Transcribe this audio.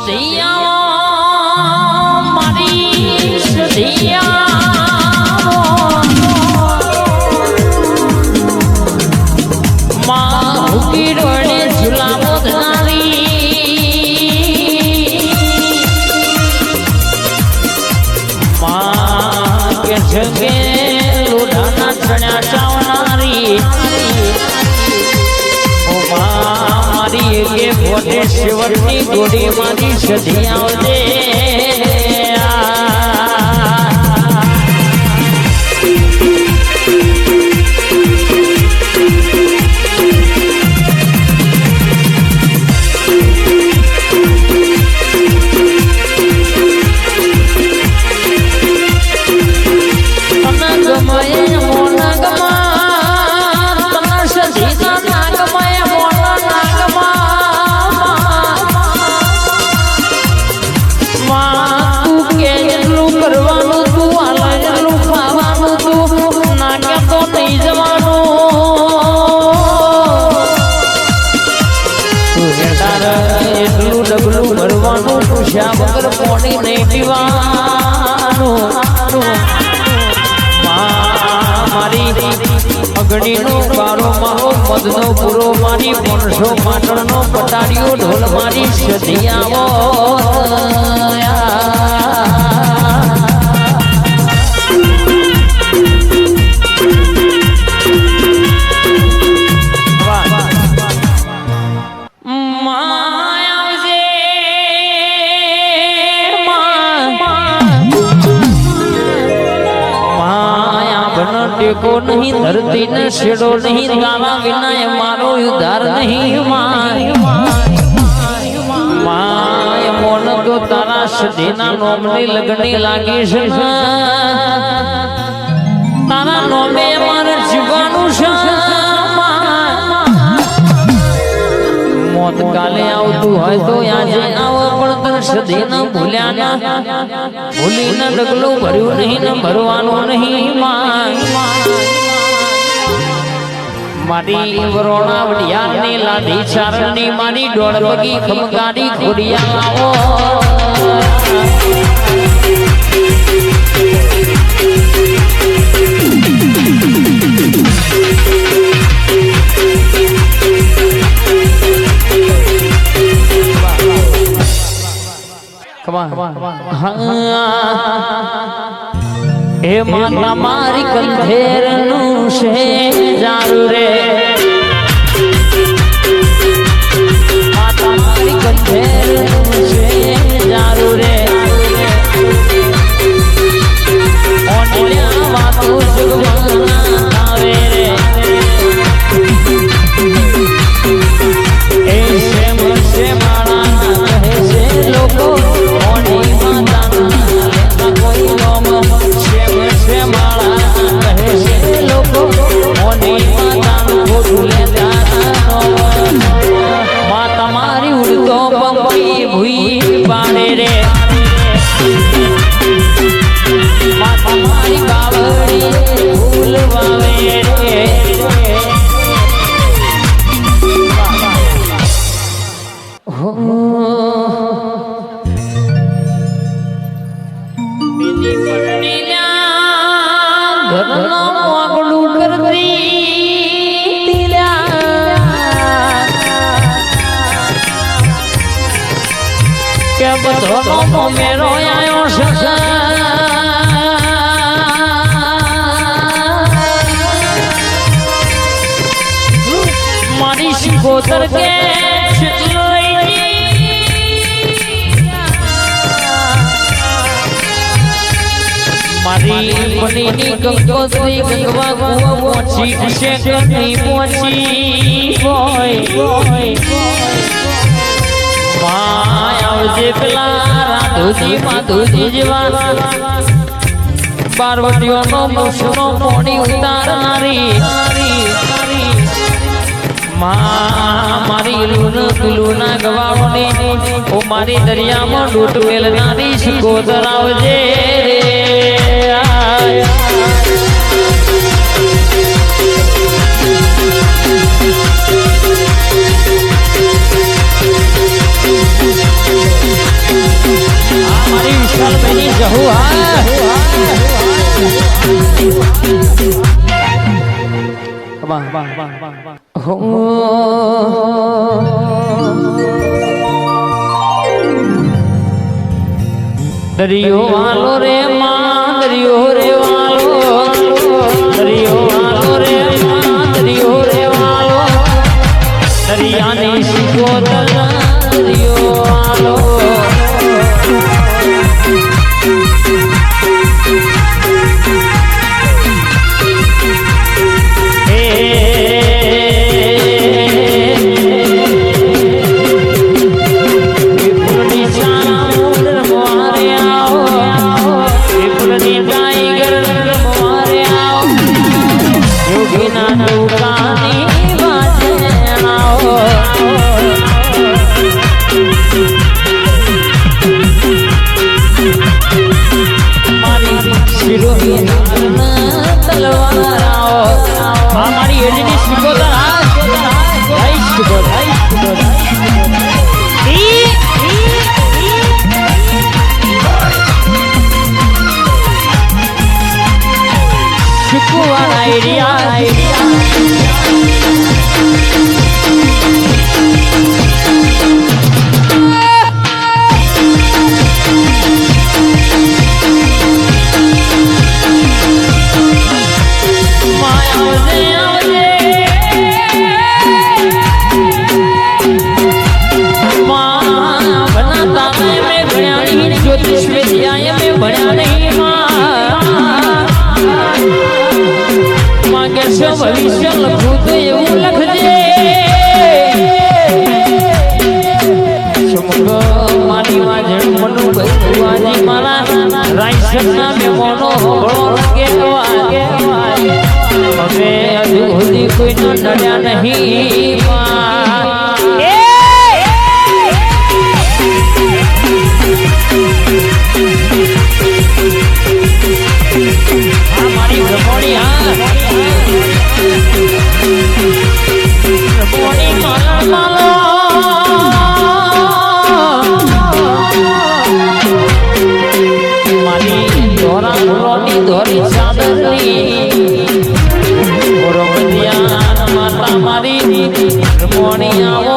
સદિયા મારી સદિયા માં હુકી રોડે ઝુલામો ધનારી માં કે જગે લોઢાના ચણ્યા ચાવનારી કે પોતે શિવરની ગોડી માંથી સધી આવજે વગર પાણી નહીં પીવાનું મારી અગણીનો બારો મારો મધનો પૂરો મારી 500 પાટણનો પટાડીઓ ઢોલ મારી સધી આવો ટેકો નહીં ધરતી ને છેડો નહીં ગાવા વિના મારો ઉદ્ધાર નહીં માય મોન તો તારા સધીના નોમની લગની લાગી છે તારા નોમે મારે જીવવાનું છે મોત કાલે આવતું હોય તો આજે આવો પણ તને સધીના ભૂલ્યા ના ભૂલીને ડગલું ભર્યું નહીં ને ભરવાનું નહીં મારી વરોણા વડિયાની લાડી ચારણની મારી ડોળ પગી ખમગાડી ખોડિયા આવો હે માતા મારી કંઠેર નું છે જારું રે માતા મારી કંઠેર નું છે જારું રે ઓનલ્યા વાતો જગવાના આવે રે એ શેમ શે માણા કહે છે લોકો તમારી ઉડતો પંખી ભૂઈ પાડે રે તમારી બાવળી ફૂલ વાવે રે ઘરનો મોગડું કરતી કે બધો મેરો આયો છે મારી શિકોતર કે મારી બનીની કંકોત્રી ગંગવા કુવા પહોંચી હશે કની પહોંચી માય આવજે પેલા રાધુજી માધુજી જેવા પાર્વતીઓનો મુસનો પોણી ઉતારનારી મારી લુના ગવાવની ઓ મારી દરિયામાં ડૂટ મેલનારી શિકોતર આવજે રે દરિયો વાલો રે માં દરિયો રે વાલો દરિયો વાલો રે માં દરિયો રે વાલો દરિયાની શિકોતર દરિયો વાલો हमारी एडनी शिकोतर शिकुवाना एरिया भविष्य लखूं तो એવું લખજે સમગ મારી વાજણ મનુ ભગવાજી મારા રાઈસના મેમોનો હોળો કેવા હવે હજુ સુધી કોઈનો નડ્યા નહીં મારી બ્રહ્મણી ધોરી ચાદરની માતા મારી મોણી આવો